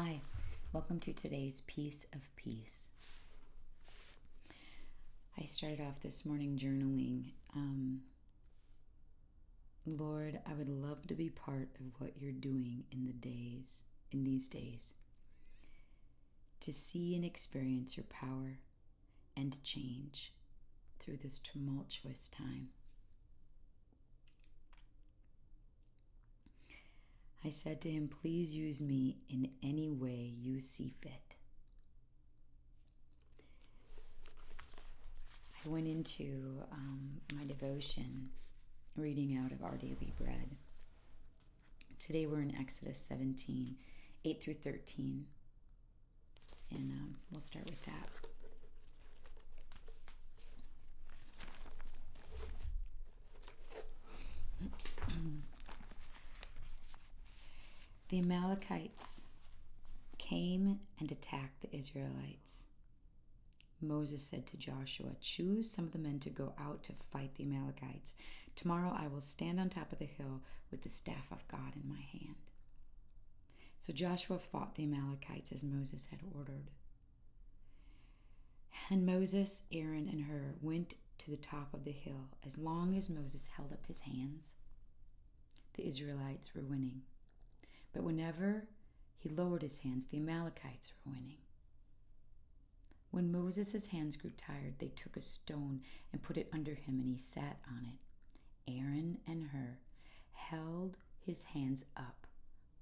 Hi, welcome to today's Piece of Peace. I started off this morning journaling. Lord, I would love to be part of what you're doing in these days, to see and experience your power and change through this tumultuous time. I said to him, please use me in any way you see fit. I went into my devotion reading out of our Daily Bread. Today we're in Exodus 17, 8 through 13. And we'll start with that. The Amalekites came and attacked the Israelites. Moses said to Joshua, choose some of the men to go out to fight the Amalekites. Tomorrow I will stand on top of the hill with the staff of God in my hand. So Joshua fought the Amalekites as Moses had ordered. And Moses, Aaron, and Hur went to the top of the hill. As long as Moses held up his hands, the Israelites were winning. But whenever he lowered his hands, the Amalekites were winning. When Moses' hands grew tired, they took a stone and put it under him, and he sat on it. Aaron and Hur held his hands up,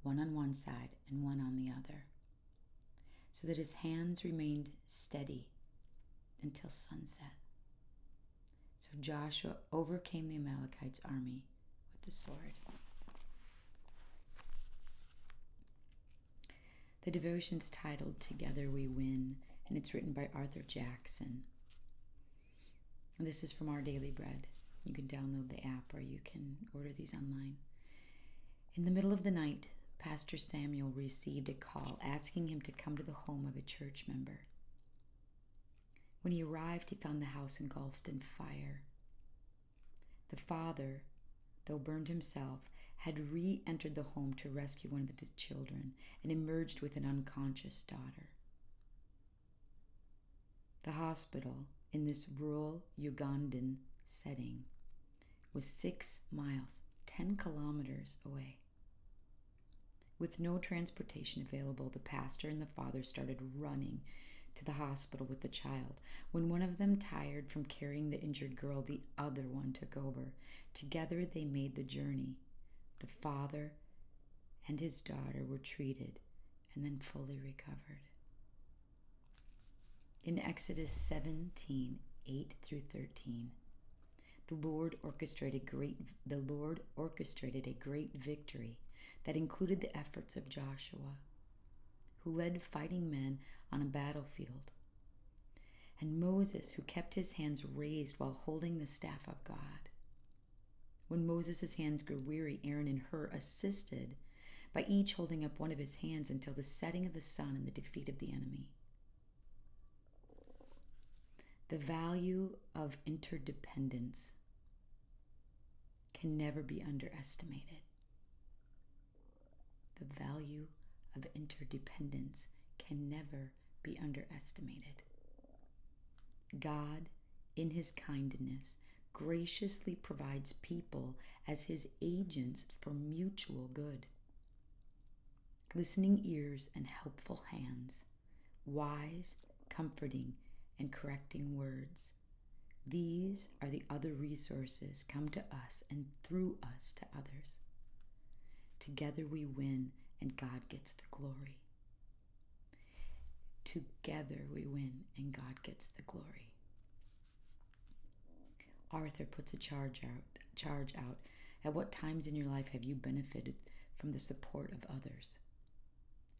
one on one side and one on the other, so that his hands remained steady until sunset. So Joshua overcame the Amalekites' army with the sword. The devotion's titled Together We Win, and it's written by Arthur Jackson. This is from Our Daily Bread. You can download the app or you can order these online. In the middle of the night, Pastor Samuel received a call asking him to come to the home of a church member. When he arrived, he found the house engulfed in fire. The father, though burned himself, had re-entered the home to rescue one of his children and emerged with an unconscious daughter. The hospital in this rural Ugandan setting was 6 miles, 10 kilometers away. With no transportation available, the pastor and the father started running to the hospital with the child. When one of them tired from carrying the injured girl, the other one took over. Together they made the journey. The father and his daughter were treated and then fully recovered. In Exodus 17, 8 through 13, the Lord orchestrated a great victory that included the efforts of Joshua, who led fighting men on a battlefield, and Moses, who kept his hands raised while holding the staff of God. When Moses' hands grew weary, Aaron and Hur assisted by each holding up one of his hands until the setting of the sun and the defeat of the enemy. The value of interdependence can never be underestimated. The value of interdependence can never be underestimated. God, in his kindness, graciously provides people as his agents for mutual good. Listening ears and helpful hands, wise, comforting, and correcting words. These are the other resources come to us and through us to others. Together we win and God gets the glory. Together we win and God gets the glory. Arthur puts a charge out. At what times in your life have you benefited from the support of others?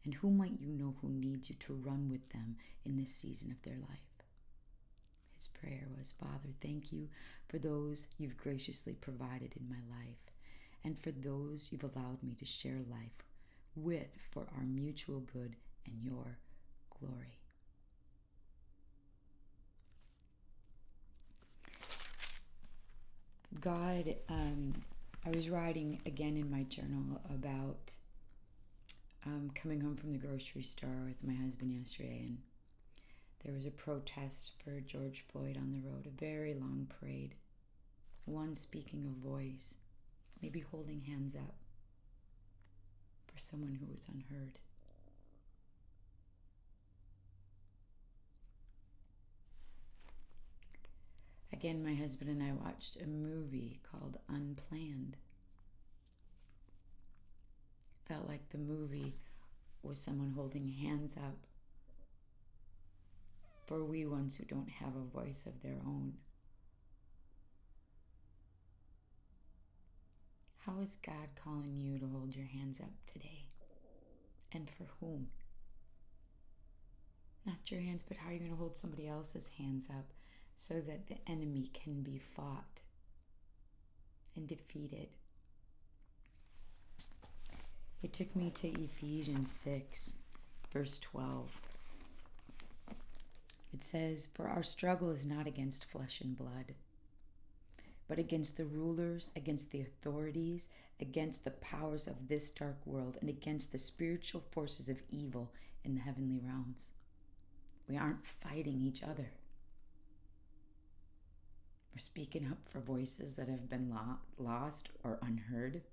And who might you know who needs you to run with them in this season of their life? His prayer was, Father, thank you for those you've graciously provided in my life, and for those you've allowed me to share life with for our mutual good and your glory. God, I was writing again in my journal about coming home from the grocery store with my husband yesterday, and there was a protest for George Floyd on the road, a very long parade. One speaking a voice, maybe holding hands up for someone who was unheard. Again, my husband and I watched a movie called Unplanned. Felt like the movie was someone holding hands up for we ones who don't have a voice of their own. How is God calling you to hold your hands up today? And for whom? Not your hands, but how are you going to hold somebody else's hands up so that the enemy can be fought and defeated? It took me to Ephesians 6, verse 12. It says, "For our struggle is not against flesh and blood, but against the rulers, against the authorities, against the powers of this dark world, and against the spiritual forces of evil in the heavenly realms." We aren't fighting each other. We're speaking up for voices that have been lost or unheard.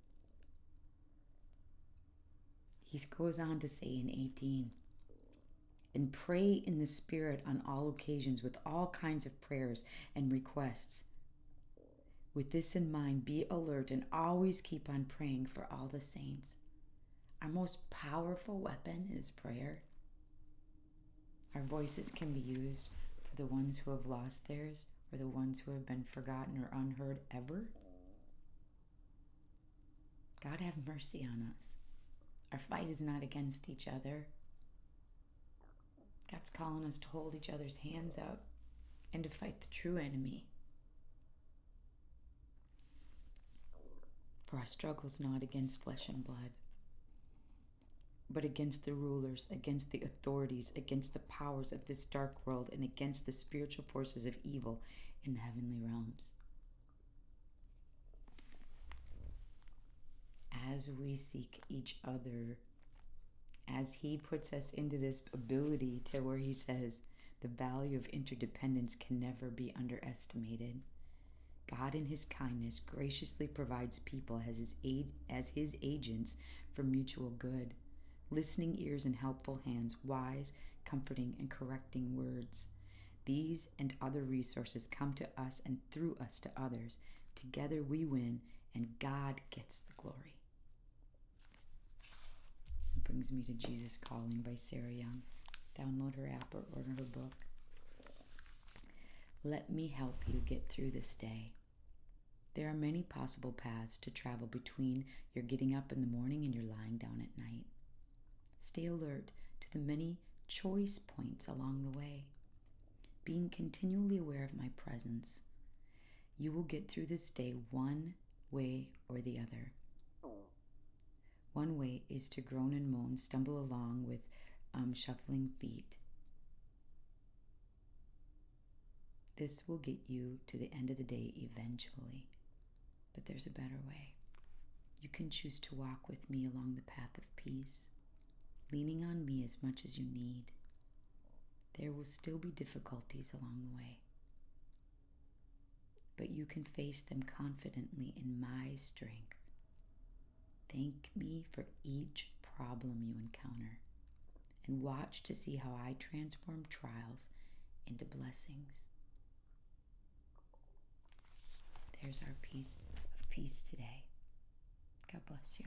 He goes on to say in 18, "And pray in the Spirit on all occasions with all kinds of prayers and requests. With this in mind, be alert and always keep on praying for all the saints." Our most powerful weapon is prayer. Our voices can be used for the ones who have lost theirs or the ones who have been forgotten or unheard ever. God have mercy on us. Our fight is not against each other. God's calling us to hold each other's hands up and to fight the true enemy. For our struggle is not against flesh and blood, but against the rulers, against the authorities, against the powers of this dark world, and against the spiritual forces of evil in the heavenly realms. As we seek each other, as he puts us into this ability to where he says the value of interdependence can never be underestimated. God in his kindness graciously provides people as his agents for mutual good, listening ears and helpful hands, wise, comforting, and correcting words. These and other resources come to us and through us to others. Together we win, and God gets the glory. It brings me to Jesus Calling by Sarah Young. Download her app or order her book. Let me help you get through this day. There are many possible paths to travel between your getting up in the morning and your lying down at night. Stay alert to the many choice points along the way. Being continually aware of my presence, you will get through this day one way or the other. One way is to groan and moan, stumble along with shuffling feet. This will get you to the end of the day eventually, but there's a better way. You can choose to walk with me along the path of peace, leaning on me as much as you need. There will still be difficulties along the way, but you can face them confidently in my strength. Thank me for each problem you encounter, and watch to see how I transform trials into blessings. There's our piece of peace today. God bless you.